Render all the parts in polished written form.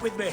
with me.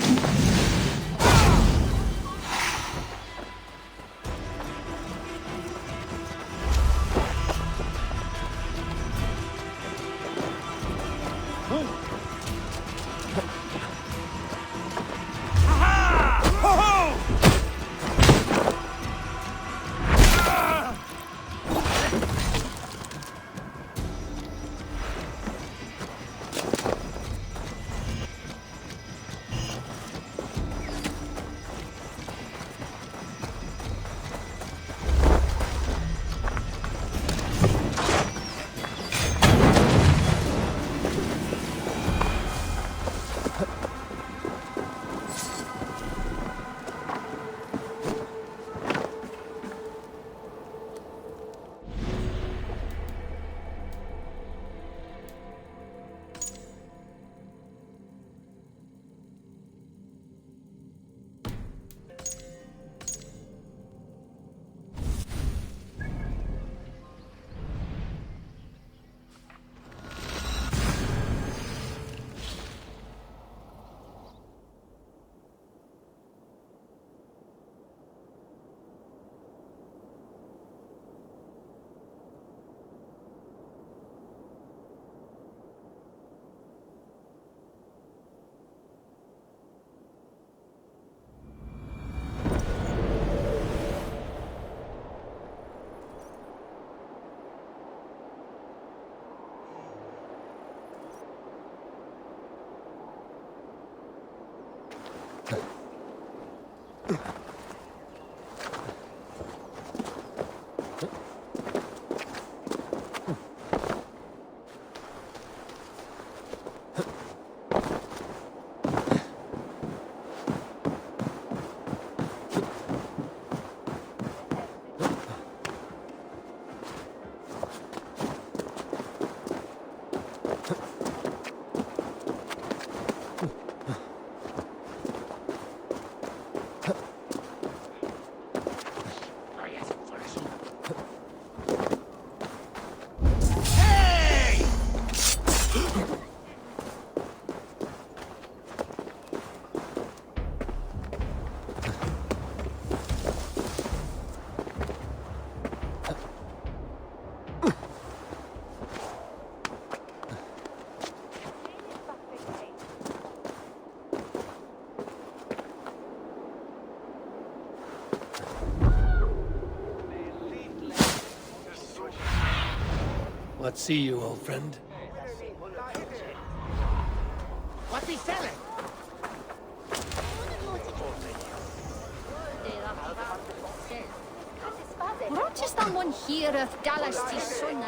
What see you, old friend? What's he selling? Roches someone here of Dallas Sullivan.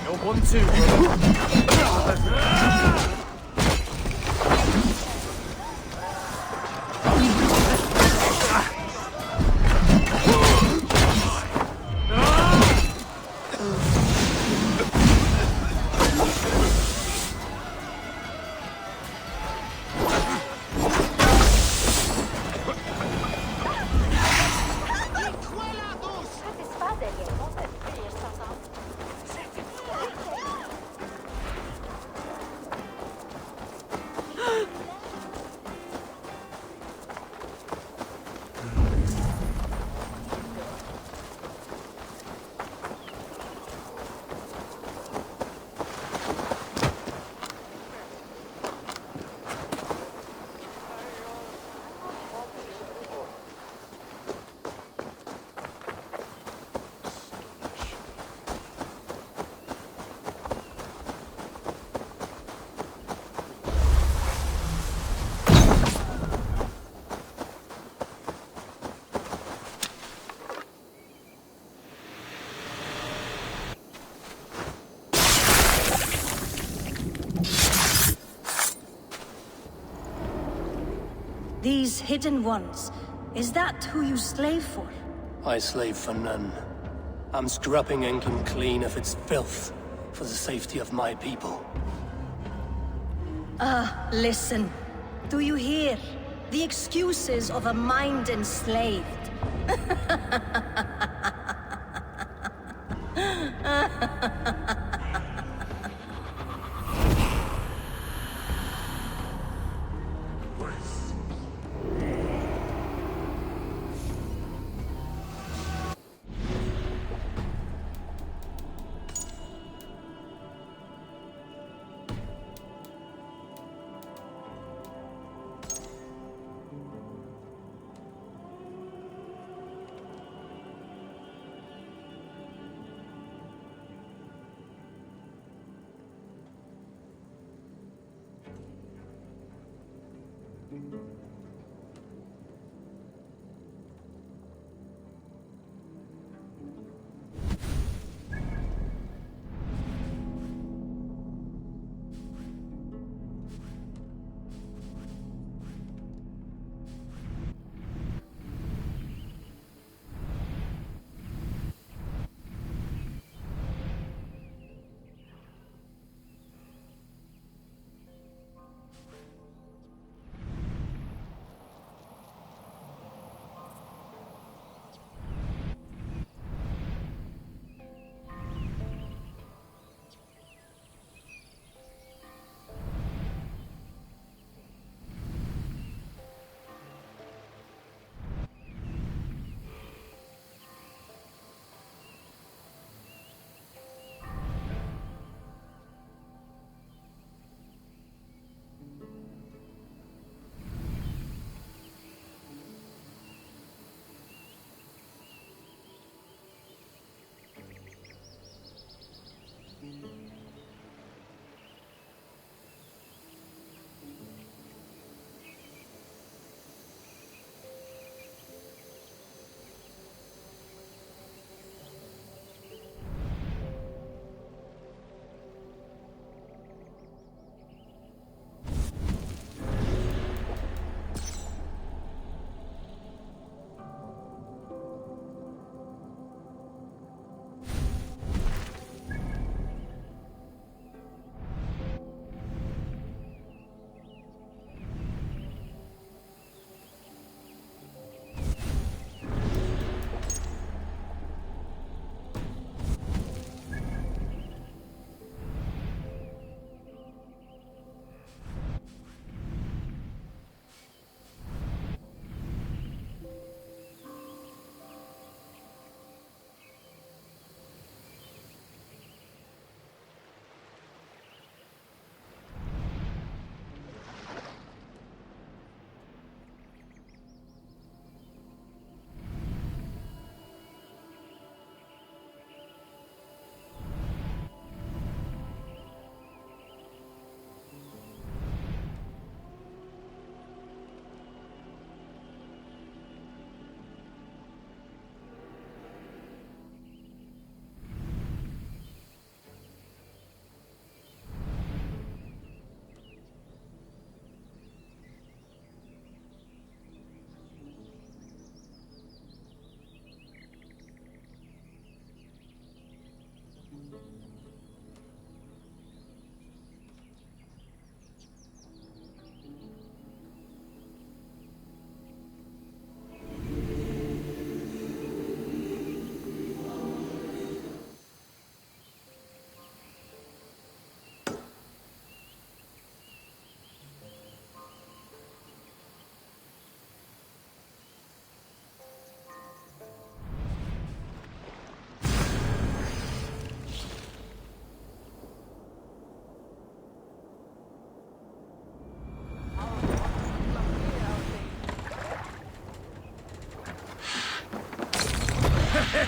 You're 1-2, brother. These hidden ones, is that who you slave for? I slave for none. I'm scrubbing Ingen clean of its filth for the safety of my people. Listen. Do you hear? The excuses of a mind enslaved.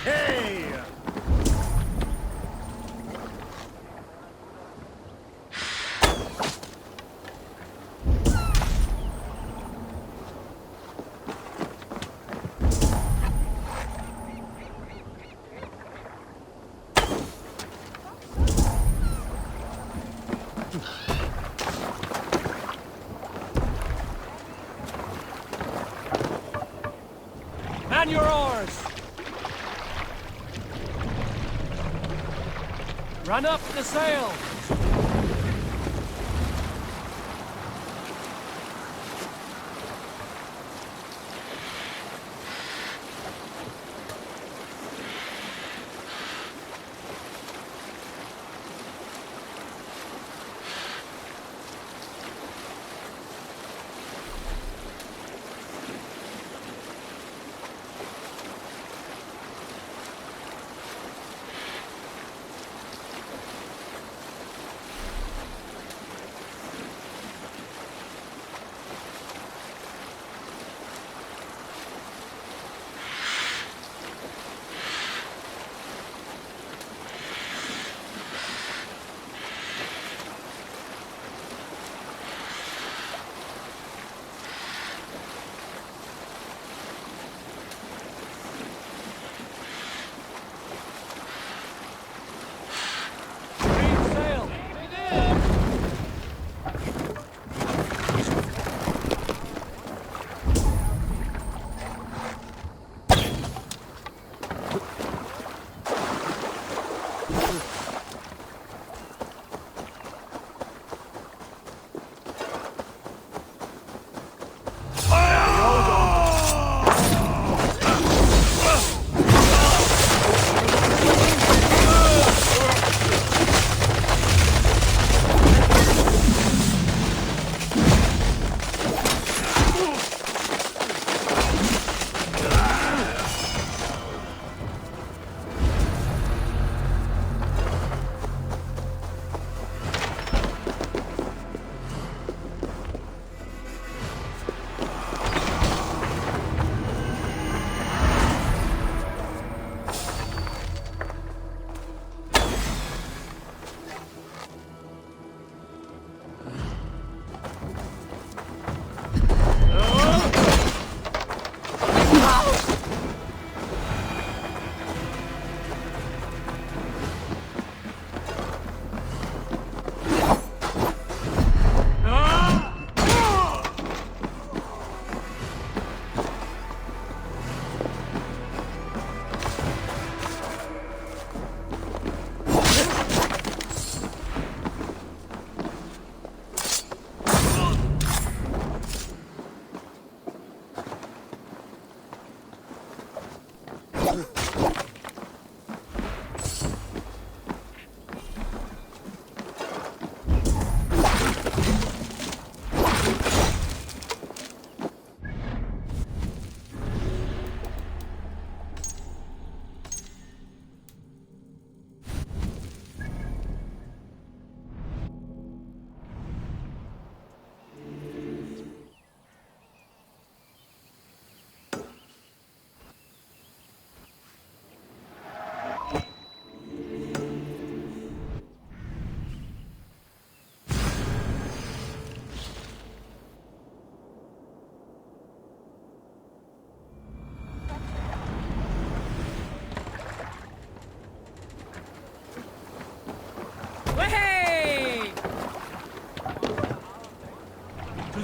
Hey! Man your oars! Run up the sails!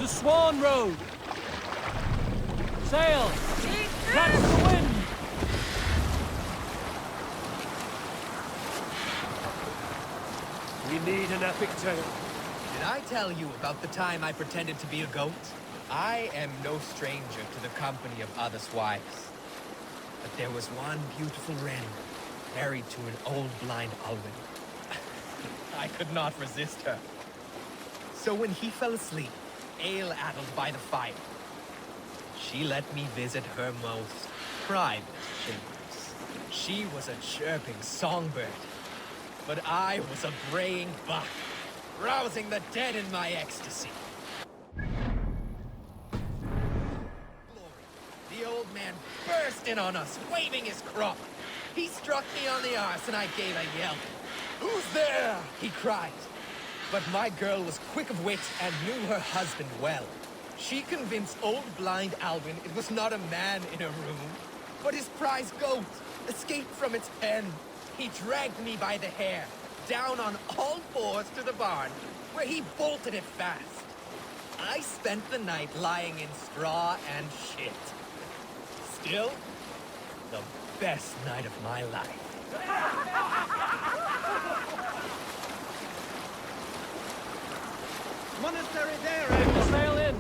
Swan Road! Sail! Catch the wind! We need an epic tale. Did I tell you about the time I pretended to be a goat? I am no stranger to the company of other wives. But there was one beautiful wren, married to an old blind Alwyn. I could not resist her. So when he fell asleep, ale-addled by the fire, she let me visit her most private chambers. She was a chirping songbird, but I was a braying buck, rousing the dead in my ecstasy. The old man burst in on us, waving his crop. He struck me on the arse and I gave a yelp. "Who's there?" he cried. But my girl was quick of wit and knew her husband well. She convinced old blind Alwyn it was not a man in her room, but his prize goat, escaped from its pen. He dragged me by the hair, down on all fours to the barn, where he bolted it fast. I spent the night lying in straw and shit. Still, the best night of my life. Monastery there, Time to sail in!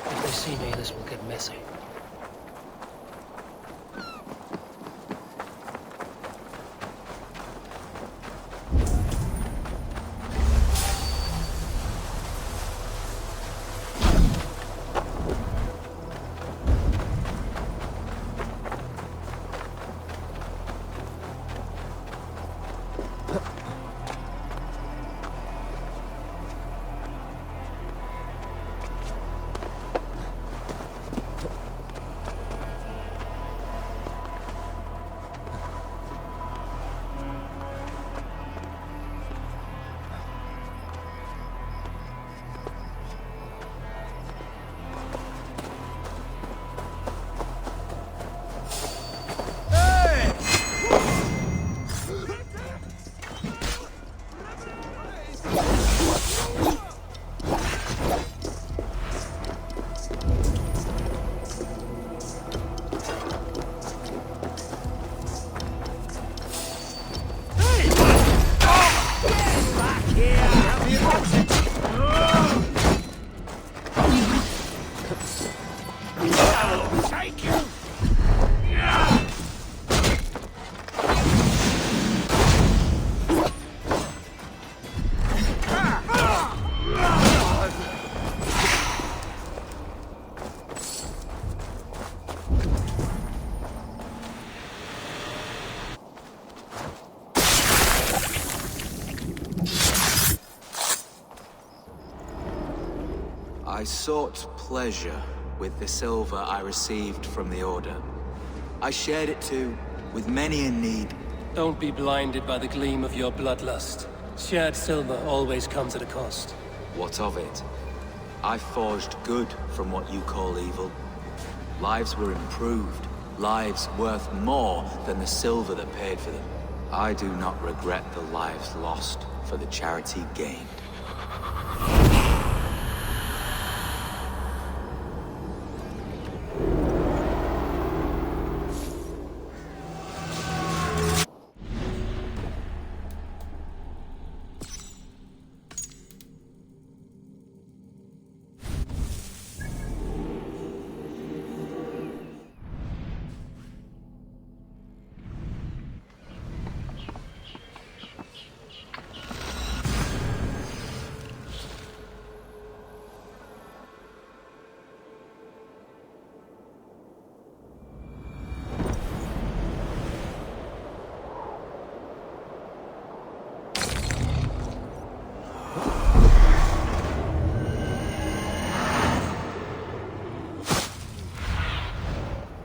If they see me, this will get messy. I sought pleasure with the silver I received from the Order. I shared it too, with many in need. Don't be blinded by the gleam of your bloodlust. Shared silver always comes at a cost. What of it? I forged good from what you call evil. Lives were improved, lives worth more than the silver that paid for them. I do not regret the lives lost for the charity gained.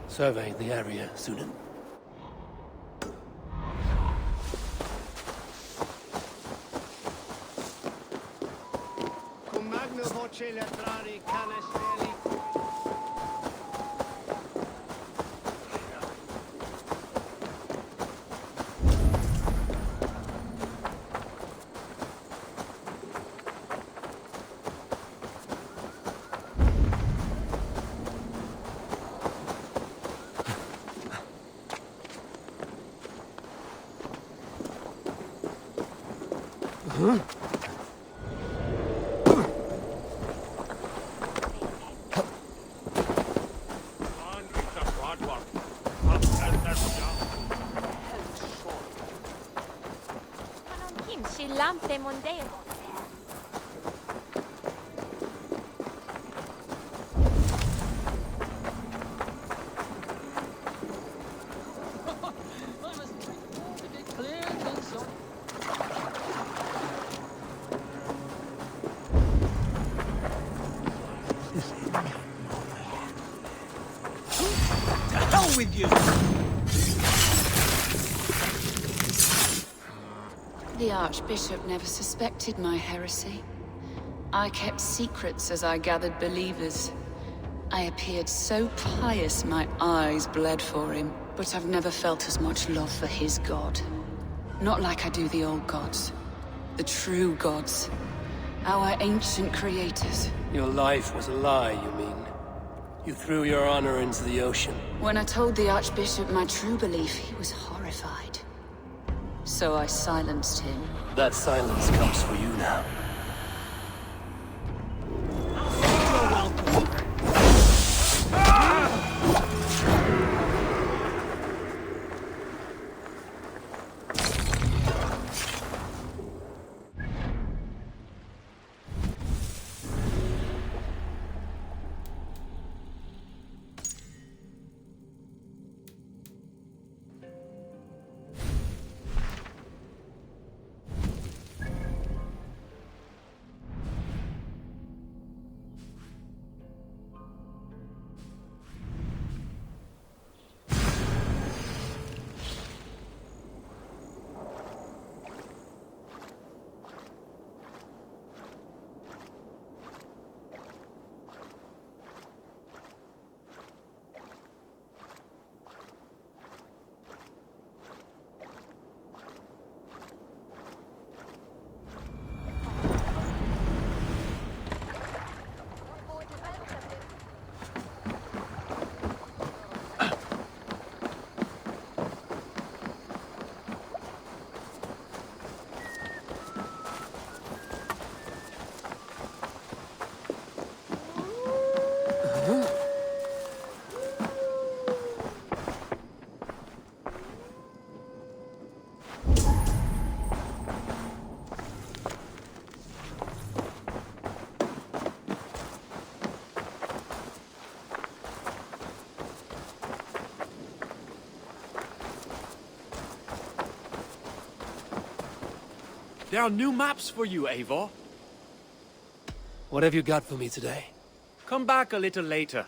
Survey the area, Sulin. With you. The Archbishop never suspected my heresy. I kept secrets as I gathered believers. I appeared so pious my eyes bled for him, but I've never felt as much love for his god. Not like I do the old gods. The true gods. Our ancient creators. Your life was a lie, you mean? You threw your honor into the ocean. When I told the Archbishop my true belief, he was horrified. So I silenced him. That silence comes for you now. There are new maps for you, Eivor. What have you got for me today? Come back a little later.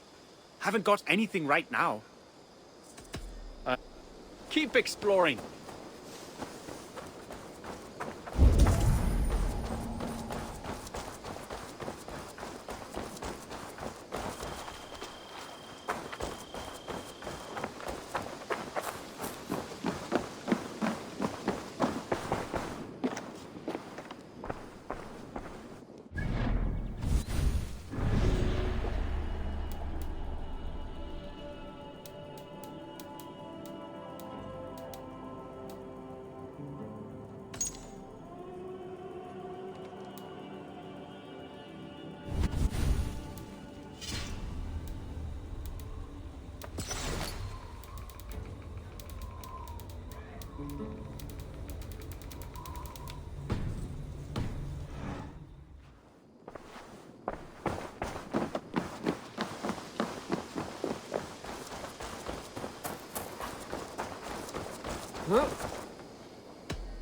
Haven't got anything right now. Keep exploring.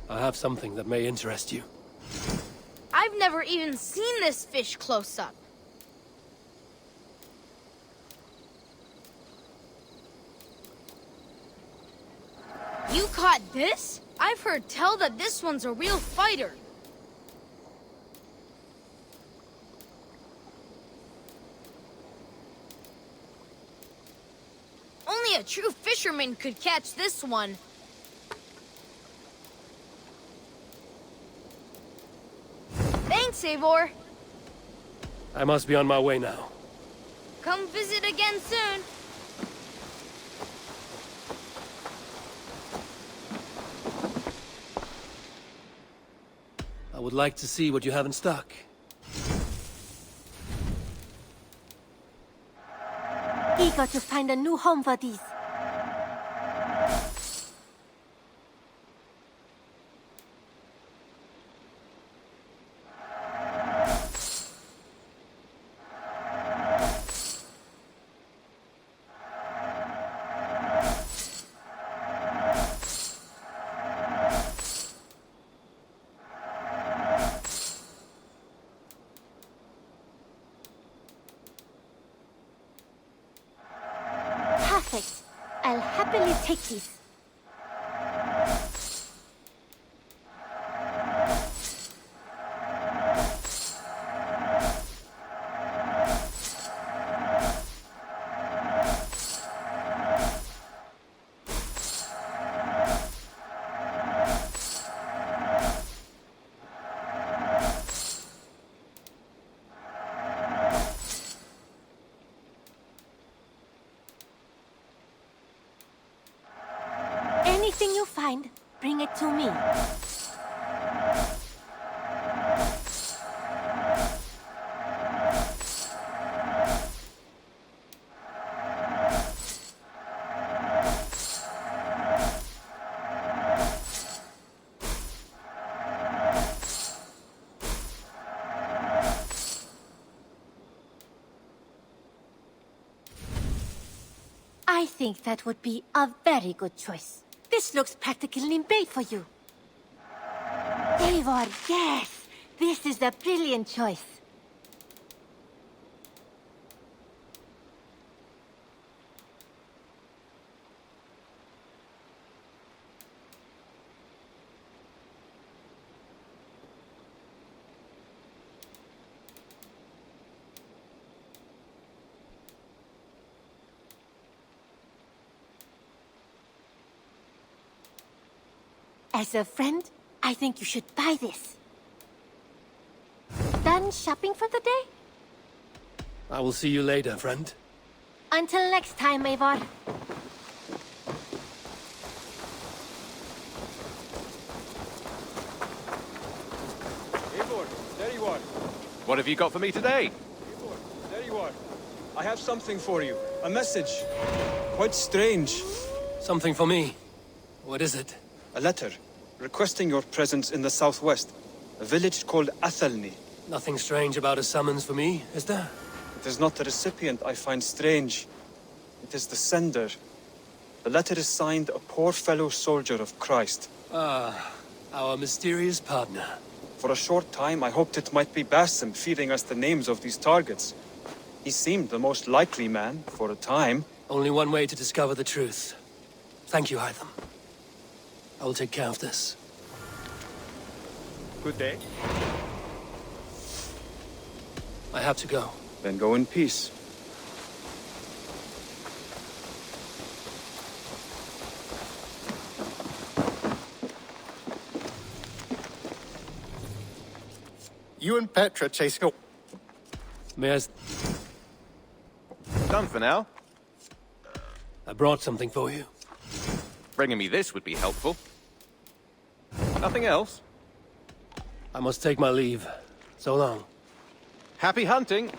I have something that may interest you. I've never even seen this fish close up. You caught this? I've heard tell that this one's a real fighter. Only a true fisherman could catch this one. Thanks, Eivor. I must be on my way now. Come visit again soon. I would like to see what you have in stock. Eager to find a new home for these. Perfect. I'll happily take these. Anything you find, bring it to me. I think that would be a very good choice. This looks practically made for you. Eivor, yes! This is a brilliant choice. As a friend, I think you should buy this. Done shopping for the day? I will see you later, friend. Until next time, Eivor. Eivor, there you are. What have you got for me today? Eivor, there you are. I have something for you. A message. Quite strange. Something for me. What is it? A letter requesting your presence in the southwest. A village called Athelney. Nothing strange about a summons for me, is there? It is not the recipient I find strange. It is the sender. The letter is signed a poor fellow soldier of Christ. Ah, our mysterious partner. For a short time I hoped it might be Basim feeding us the names of these targets. He seemed the most likely man for a time. Only one way to discover the truth. Thank you, Hytham. I will take care of this. Good day. I have to go. Then go in peace. You and Petra chase your... May I... Done for now. I brought something for you. Bringing me this would be helpful. Nothing else? I must take my leave. So long. Happy hunting!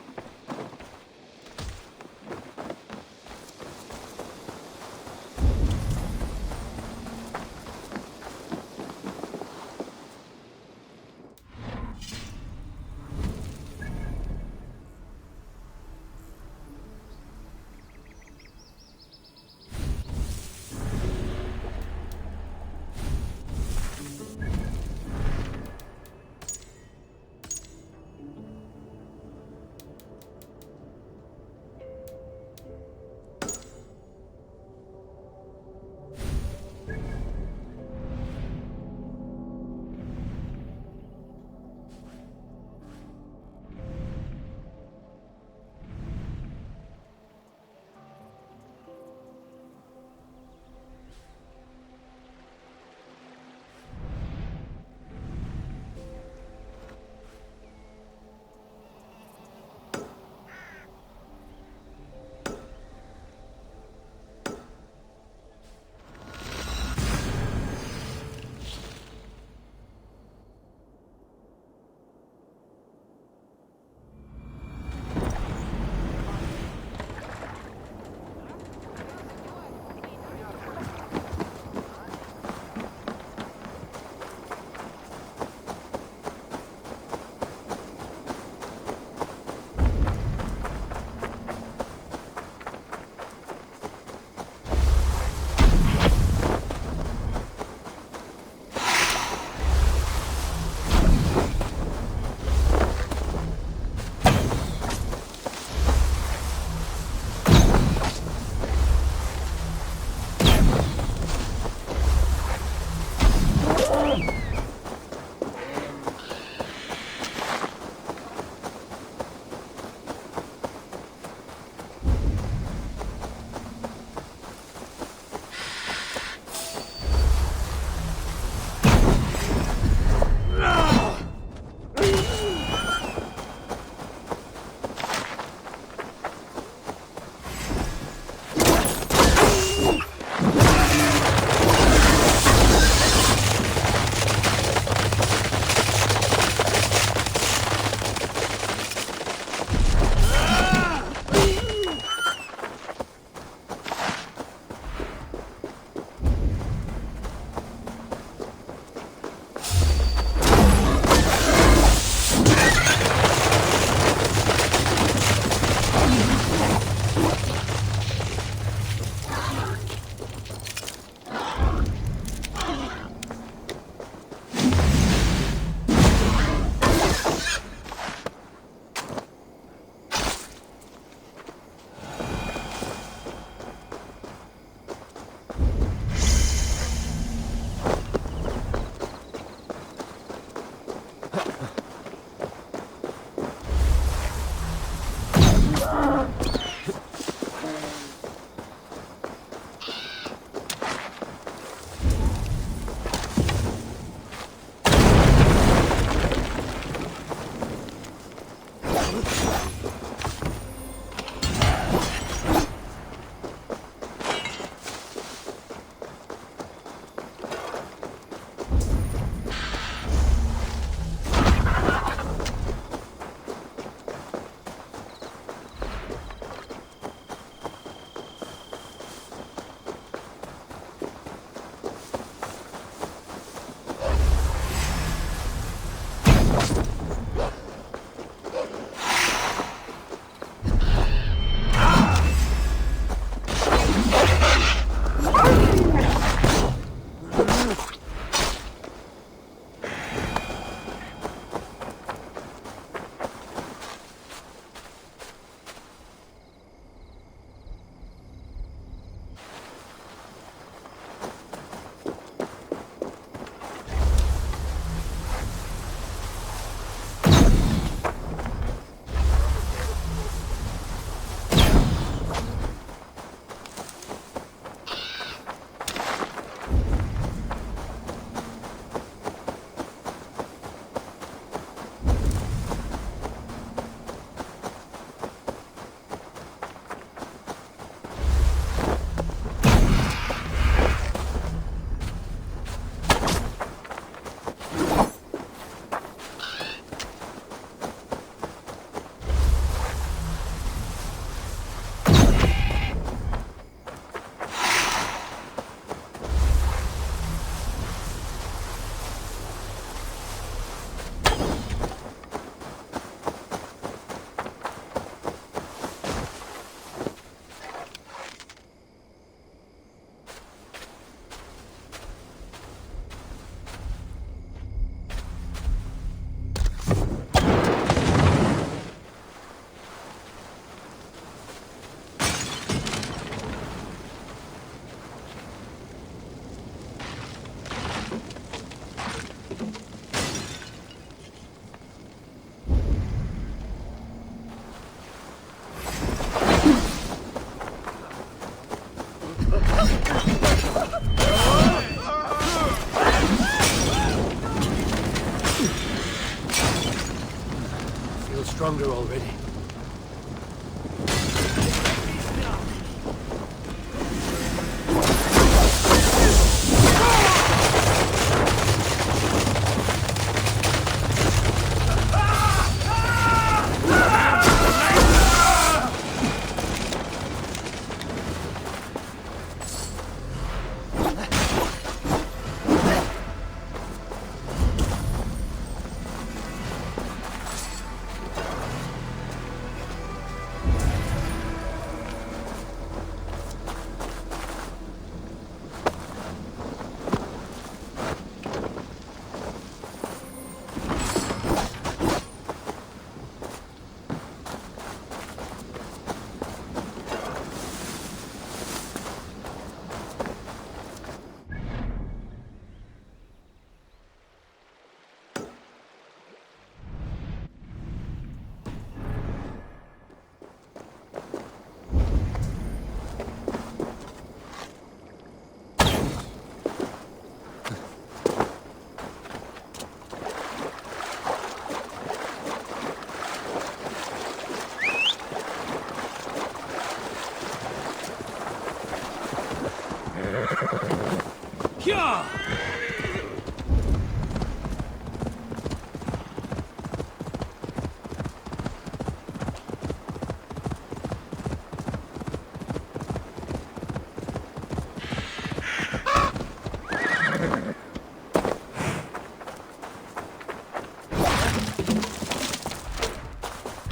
stronger already.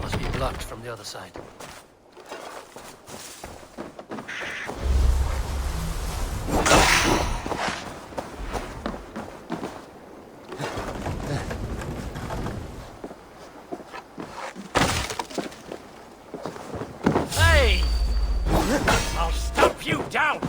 Must be blocked from the other side. I'll stomp you down!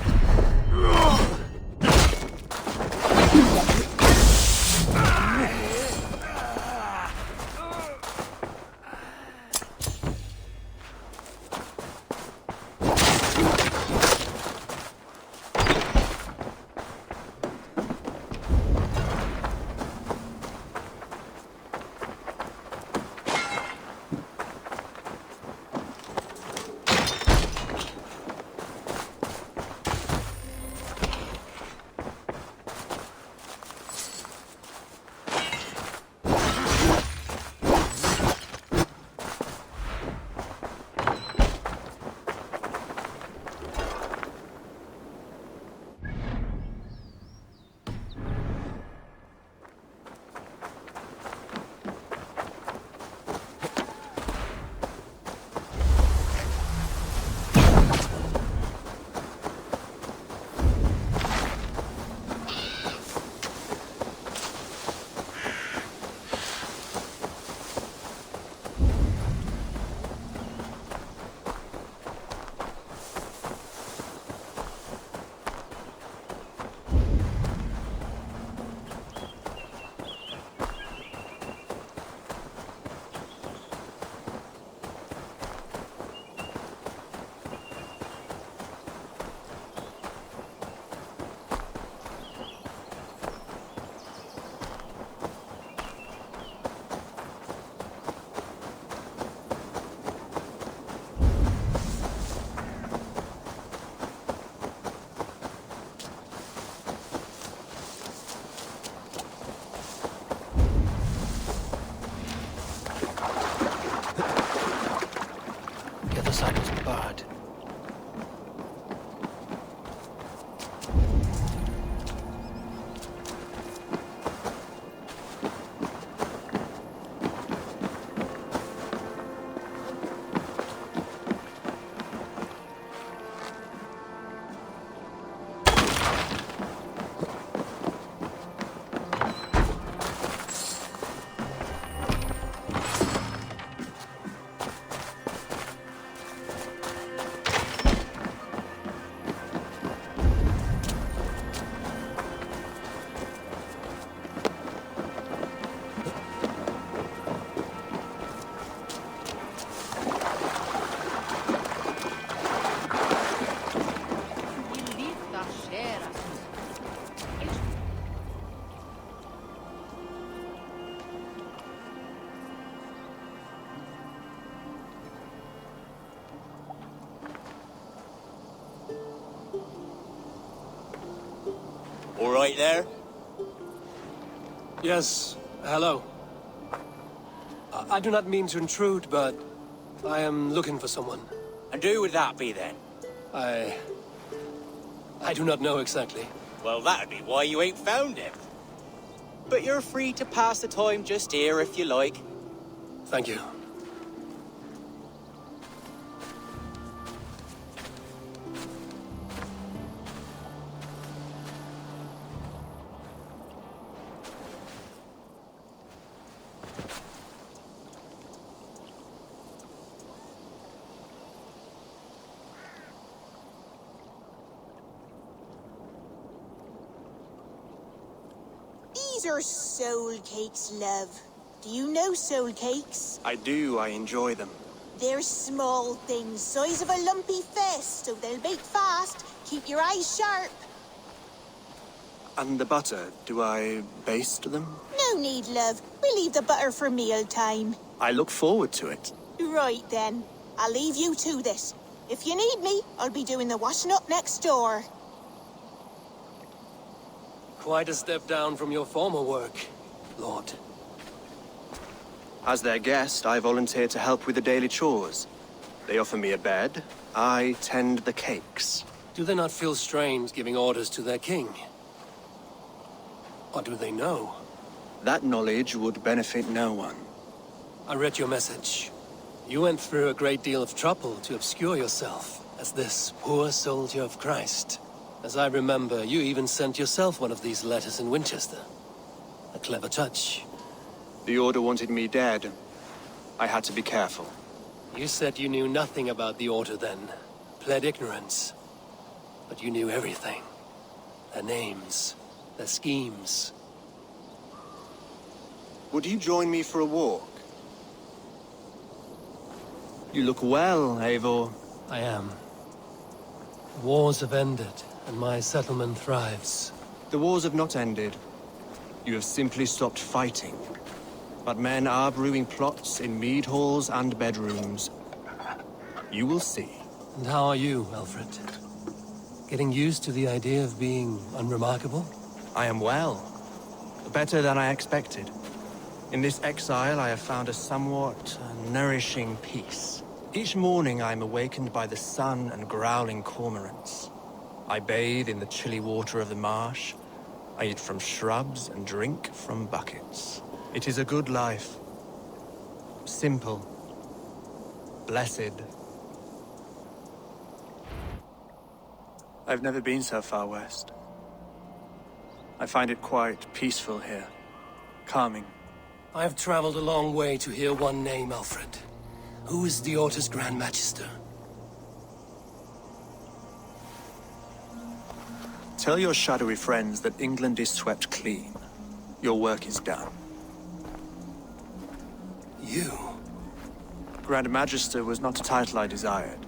All right there? Yes, hello. I do not mean to intrude, but I am looking for someone. And who would that be then? I do not know exactly. Well, that'd be why you ain't found him. But you're free to pass the time just here if you like. Thank you. These are soul cakes, love. Do you know soul cakes? I do. I enjoy them. They're small things, size of a lumpy fist, so they'll bake fast. Keep your eyes sharp. And the butter, do I baste them? No need, love. We'll leave the butter for meal time. I look forward to it. Right then. I'll leave you to this. If you need me, I'll be doing the washing up next door. Quite a step down from your former work, Lord. As their guest, I volunteer to help with the daily chores. They offer me a bed. I tend the cakes. Do they not feel strange giving orders to their king? Or do they know? That knowledge would benefit no one. I read your message. You went through a great deal of trouble to obscure yourself as this poor soldier of Christ. As I remember, you even sent yourself one of these letters in Winchester. A clever touch. The Order wanted me dead. I had to be careful. You said you knew nothing about the Order then. Pled ignorance. But you knew everything. Their names. Their schemes. Would you join me for a walk? You look well, Eivor. I am. Wars have ended, and my settlement thrives. The wars have not ended. You have simply stopped fighting. But men are brewing plots in mead halls and bedrooms. You will see. And how are you, Alfred? Getting used to the idea of being unremarkable? I am well. Better than I expected. In this exile, I have found a somewhat nourishing peace. Each morning, I am awakened by the sun and growling cormorants. I bathe in the chilly water of the marsh. I eat from shrubs and drink from buckets. It is a good life. Simple. Blessed. I've never been so far west. I find it quite peaceful here. Calming. I have traveled a long way to hear one name, Alfred. Who is the Order's Grand Magister? Tell your shadowy friends that England is swept clean. Your work is done. You? Grand Magister was not a title I desired.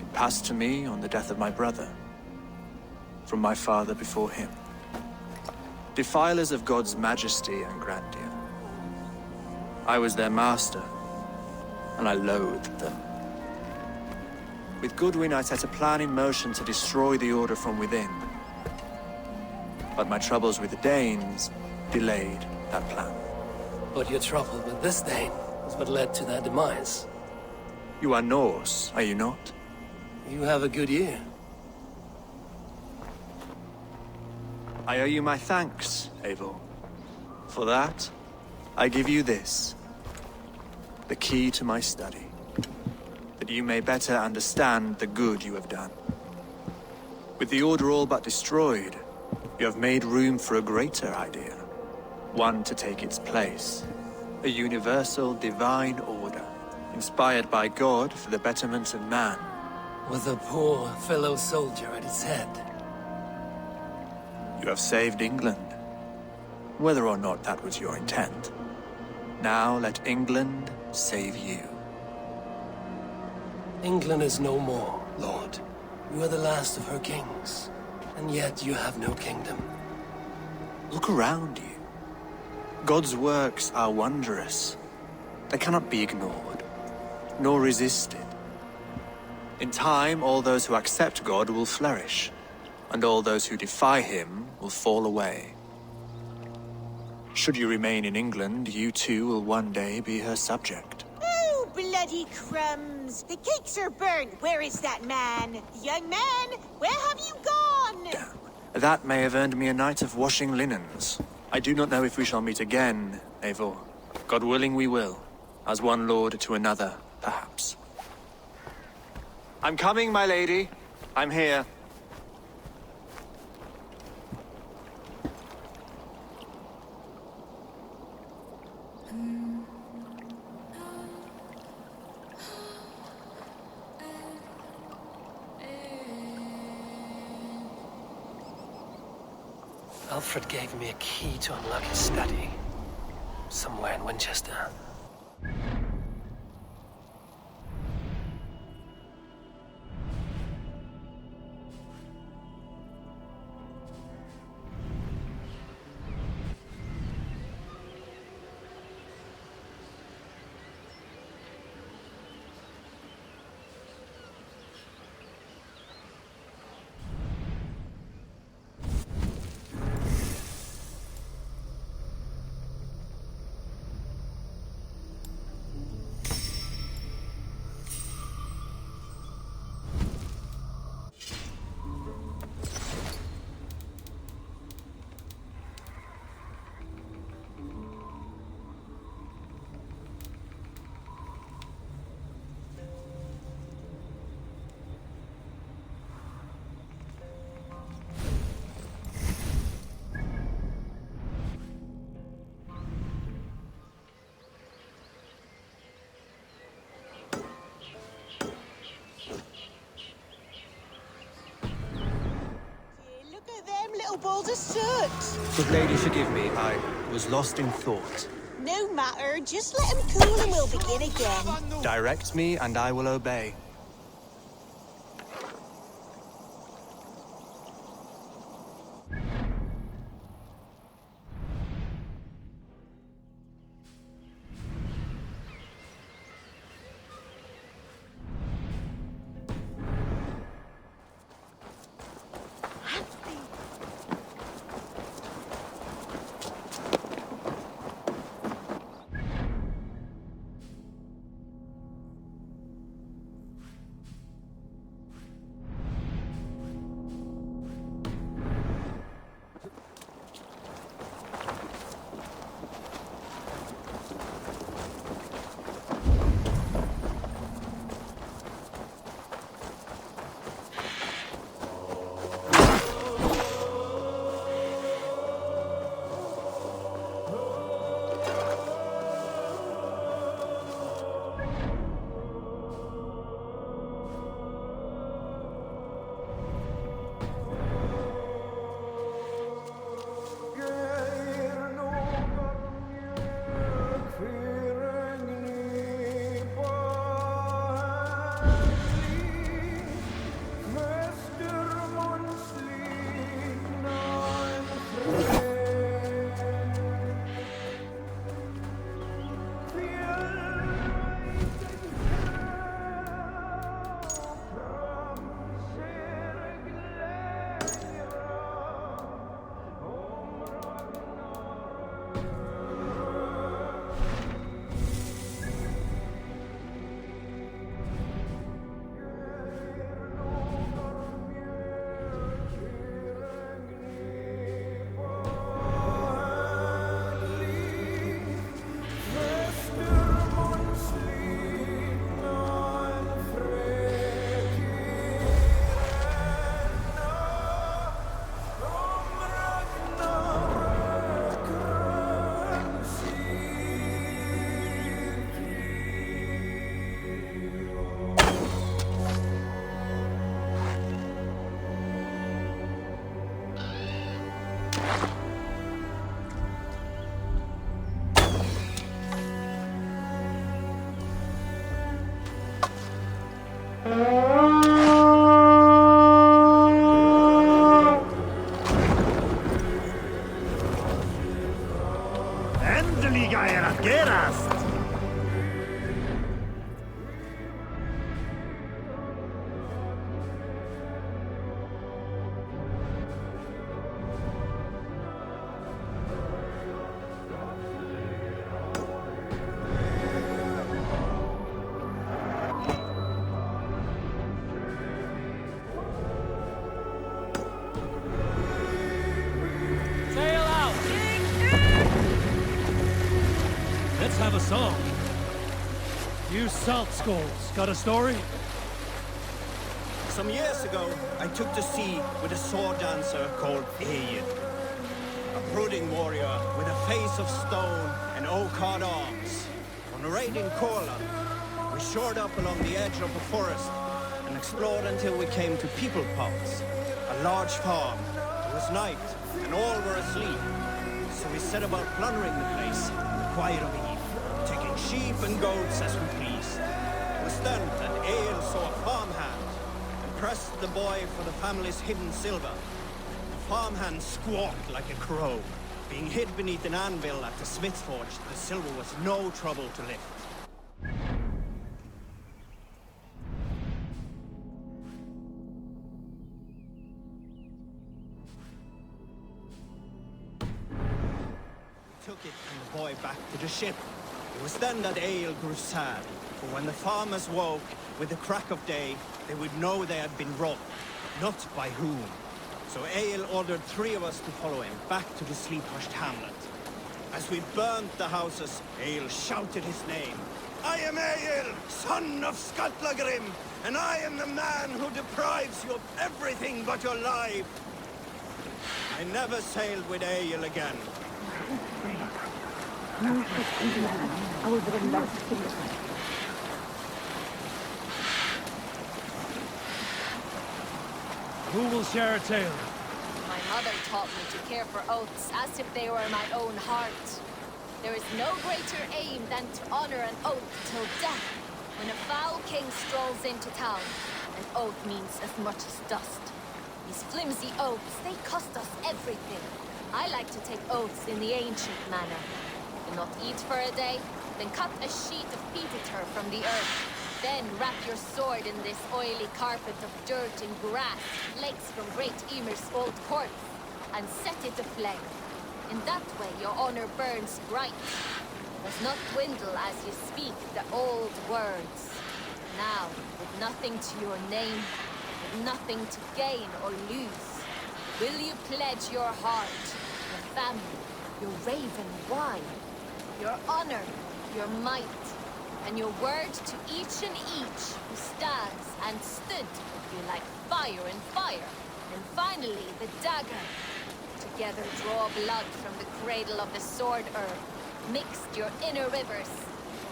It passed to me on the death of my brother. From my father before him. Defilers of God's majesty and grandeur. I was their master, and I loathed them. With Goodwin, I set a plan in motion to destroy the Order from within. But my troubles with the Danes delayed that plan. But your trouble with this Dane was what led to their demise. You are Norse, are you not? You have a good ear. I owe you my thanks, Eivor. For that, I give you this. The key to my study. That you may better understand the good you have done. With the Order all but destroyed, you have made room for a greater idea. One to take its place. A universal divine order, inspired by God for the betterment of man. With a poor fellow soldier at its head. You have saved England, whether or not that was your intent. Now let England save you. England is no more, Lord. You are the last of her kings, and yet you have no kingdom. Look around you. God's works are wondrous. They cannot be ignored, nor resisted. In time, all those who accept God will flourish, and all those who defy him will fall away. Should you remain in England, you too will one day be her subject. Oh, bloody crumbs! The cakes are burnt. Where is that man? Young man, where have you gone? That may have earned me a night of washing linens. I do not know if we shall meet again, Eivor. God willing we will. As one lord to another, perhaps. I'm coming, my lady. I'm here. Alfred gave me a key to unlock his study. Somewhere in Winchester. Balls of soot. Good lady, forgive me. I was lost in thought. No matter, just let him cool and we'll begin again. Direct me and I will obey. have a song. You salt skulls, got a story? Some years ago, I took to sea with a sword dancer called ᚹᛁᚾᚾ. A brooding warrior with a face of stone and oak-hard arms. On a raid in Corlan, we shored up along the edge of the forest and explored until we came to People Pots, a large farm. It was night, and all were asleep. So we set about plundering the place in the quiet of the evening, taking sheep and goats as we pleased. It was then that ᚹᛗᚾ saw a farmhand and pressed the boy for the family's hidden silver. The farmhand squawked like a crow. Being hid beneath an anvil at the smith's forge, the silver was no trouble to lift. Took it and the boy back to the ship. It was then that ᚹᚗᚾ grew sad, for when the farmers woke with the crack of day, they would know they had been robbed, not by whom. So ᚹᚗᚾ ordered 3 of us to follow him back to the sleep-hushed hamlet. As we burned the houses, ᚹᚗᚾ shouted his name. I am ᚹᚗᚾ, son of ᚘᚗᚾᚁ, and I am the man who deprives you of everything but your life. I never sailed with ᚹᚗᚾ again. Who will share a tale? My mother taught me to care for oaths as if they were my own heart. There is no greater aim than to honor an oath till death. When a foul king strolls into town, an oath means as much as dust. These flimsy oaths, they cost us everything. I like to take oaths in the ancient manner. Do not eat for a day, then cut a sheet of peated turf from the earth. Then wrap your sword in this oily carpet of dirt and grass, flakes from Great Ymir's old corpse, and set it aflame. In that way your honor burns bright. Does not dwindle as you speak the old words. Now, with nothing to your name, with nothing to gain or lose, will you pledge your heart, your family, your raven wine, your honor, your might, and your word to each and each who stands and stood with you like fire and fire, and finally the dagger. Together draw blood from the cradle of the sword earth, mixed your inner rivers,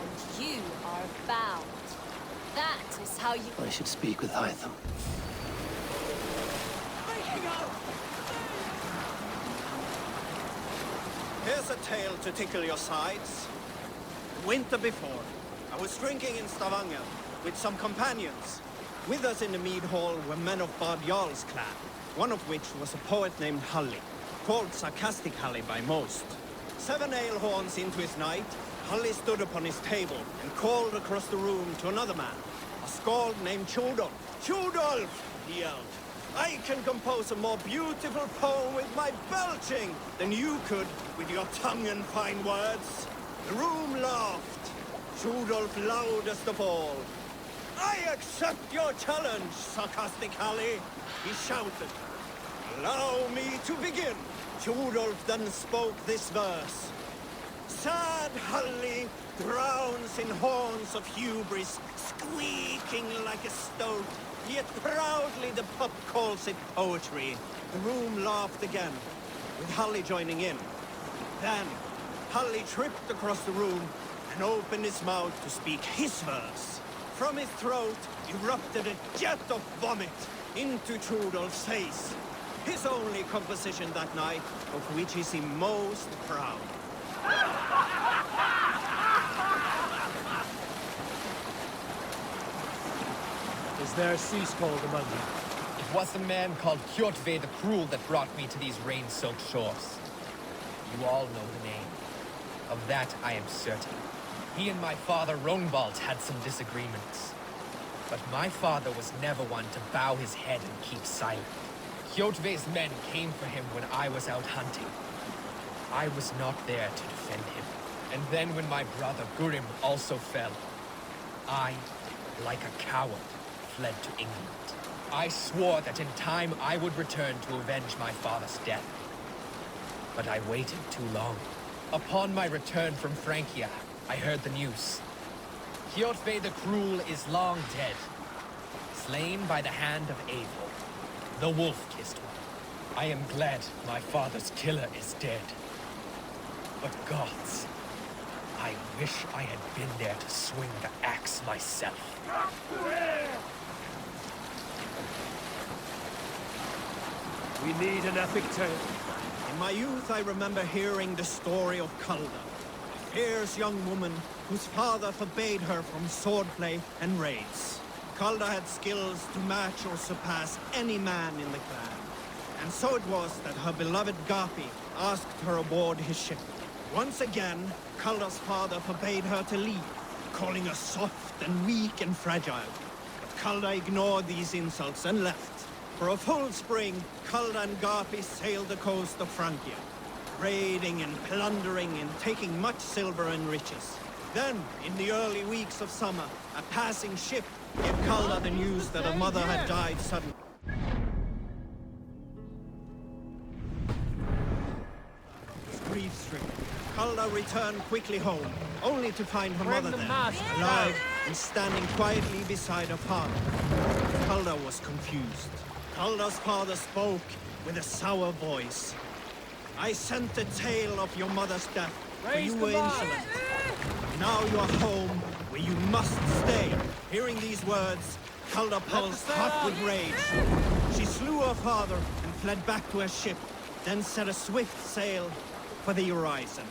and you are bound. That is how you— I should speak with Hytham. Here's a tale to tickle your sides. Winter before, I was drinking in Stavanger with some companions. With us in the mead hall were men of Bard Jarl's clan, one of which was a poet named Halli, called Sarcastic Halli by most. 7 ale horns into his night, Halli stood upon his table and called across the room to another man, a skald named ᚗᚗᚾ. "ᚗᚗᚾ," he yelled, "I can compose a more beautiful poem with my belching than you could with your tongue and fine words." The room laughed. ᚗᚗᚾ loudest of all. "I accept your challenge, Sarcastic Halli," he shouted. "Allow me to begin." ᚗᚗᚾ then spoke this verse. "Sad Halli drowns in horns of hubris, squeaking like a stoat, yet proudly the pup calls it poetry." The room laughed again, with Halli joining in. Then, Halli tripped across the room and opened his mouth to speak his verse. From his throat erupted a jet of vomit into ᚗᚗᚾ's face. His only composition that night, of which he seemed most proud. Is there a sea skald among you? It was a man called ᚗᚗᚾ the Cruel that brought me to these rain-soaked shores. You all know the name. Of that I am certain. He and my father Rognvald had some disagreements. But my father was never one to bow his head and keep silent. ᚗᚗᚾ's men came for him when I was out hunting. I was not there to defend him. And then when my brother Gurim also fell, I, like a coward, fled to England. I swore that in time I would return to avenge my father's death. But I waited too long. Upon my return from Francia, I heard the news. ᚹᛏᚾ the Cruel is long dead, slain by the hand of Eivor, the wolf-kissed one. I am glad my father's killer is dead. But gods, I wish I had been there to swing the axe myself. We need an epic tale. In my youth, I remember hearing the story of Kalda, a fierce young woman whose father forbade her from swordplay and raids. Kalda had skills to match or surpass any man in the clan. And so it was that her beloved Gapi asked her aboard his ship. Once again, Kalda's father forbade her to leave, calling her soft and weak and fragile. But Kalda ignored these insults and left. For a full spring, Kalda and Gapi sailed the coast of Francia, raiding and plundering and taking much silver and riches. Then, in the early weeks of summer, a passing ship gave Kalda the news that her mother had died suddenly. Grief-stricken, Kalda returned quickly home, only to find her mother there, alive and standing quietly beside her father. Kalda was confused. Kalda's father spoke with a sour voice. I sent a tale of your mother's death, for you were insolent. Now you are home, where you must stay. Hearing these words, Kalda pulsed hot with rage. She slew her father and fled back to her ship, then set a swift sail for the horizon.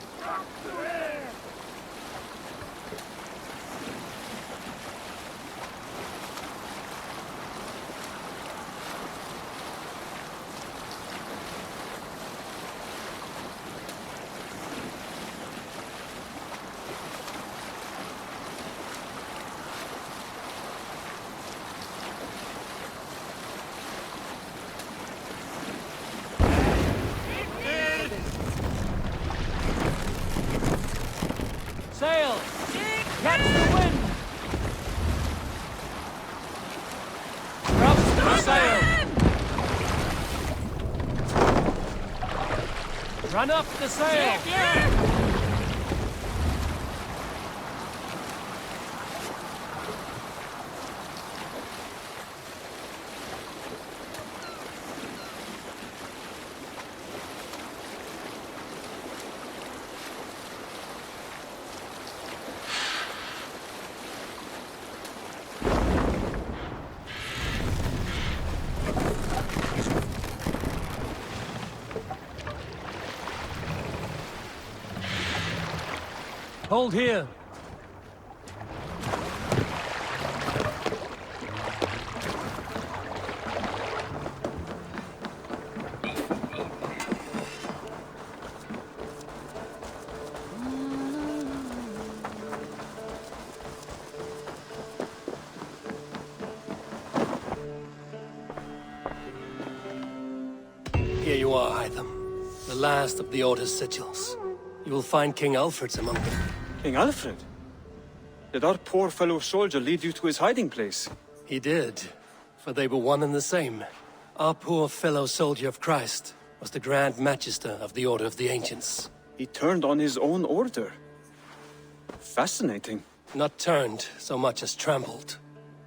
Sail! Catch the wind! Drop the sail! Run up the sail! Hold here. Here you are, Hytham. The last of the Order's sigils. You will find King Alfred's among them. King Alfred? Did our poor fellow soldier lead you to his hiding place? He did, for they were one and the same. Our poor fellow soldier of Christ was the Grand Magister of the Order of the Ancients. He turned on his own order. Fascinating. Not turned so much as trampled.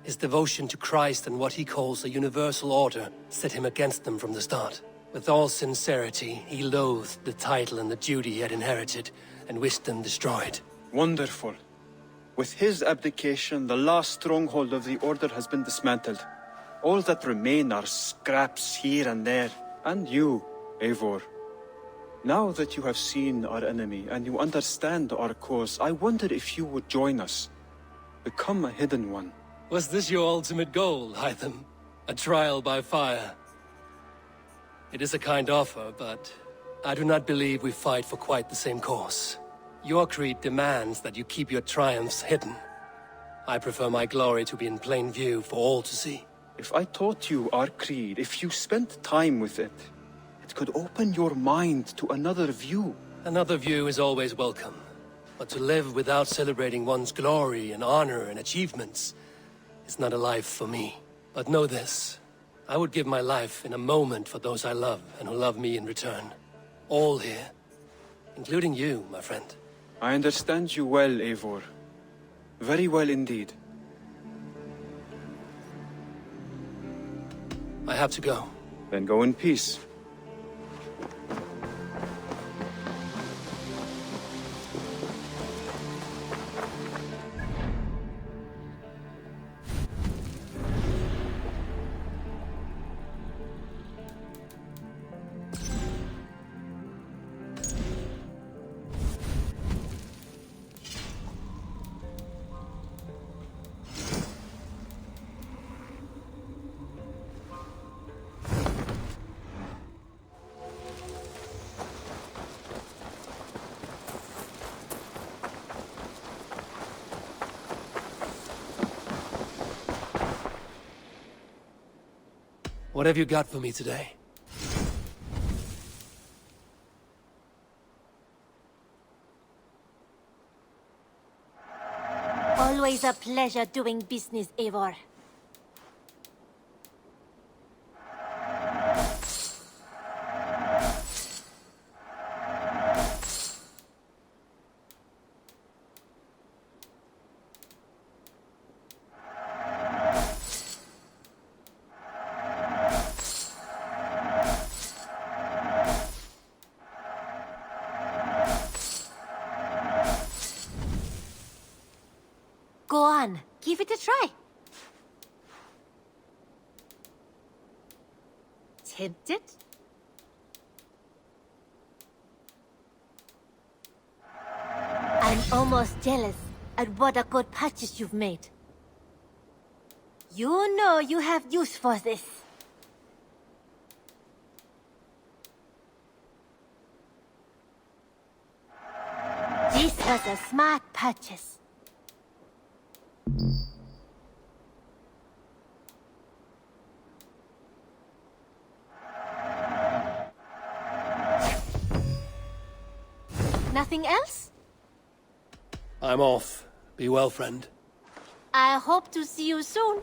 His devotion to Christ and what he calls a universal order set him against them from the start. With all sincerity, he loathed the title and the duty he had inherited, and wished them destroyed. Wonderful. With his abdication, the last stronghold of the Order has been dismantled. All that remain are scraps here and there. And you, Eivor. Now that you have seen our enemy and you understand our cause, I wonder if you would join us. Become a hidden one. Was this your ultimate goal, Hytham? A trial by fire? It is a kind offer, but I do not believe we fight for quite the same cause. Your creed demands that you keep your triumphs hidden. I prefer my glory to be in plain view for all to see. If I taught you our creed, if you spent time with it, it could open your mind to another view. Another view is always welcome. But to live without celebrating one's glory and honor and achievements is not a life for me. But know this. I would give my life in a moment for those I love and who love me in return. All here. Including you, my friend. I understand you well, Eivor. Very well indeed. I have to go. Then go in peace. What have you got for me today? Always a pleasure doing business, Eivor. Go on, give it a try. Tempted? I'm almost jealous at what a good purchase you've made. You know you have use for this. This was a smart purchase. Nothing else? I'm off. Be well, friend. I hope to see you soon.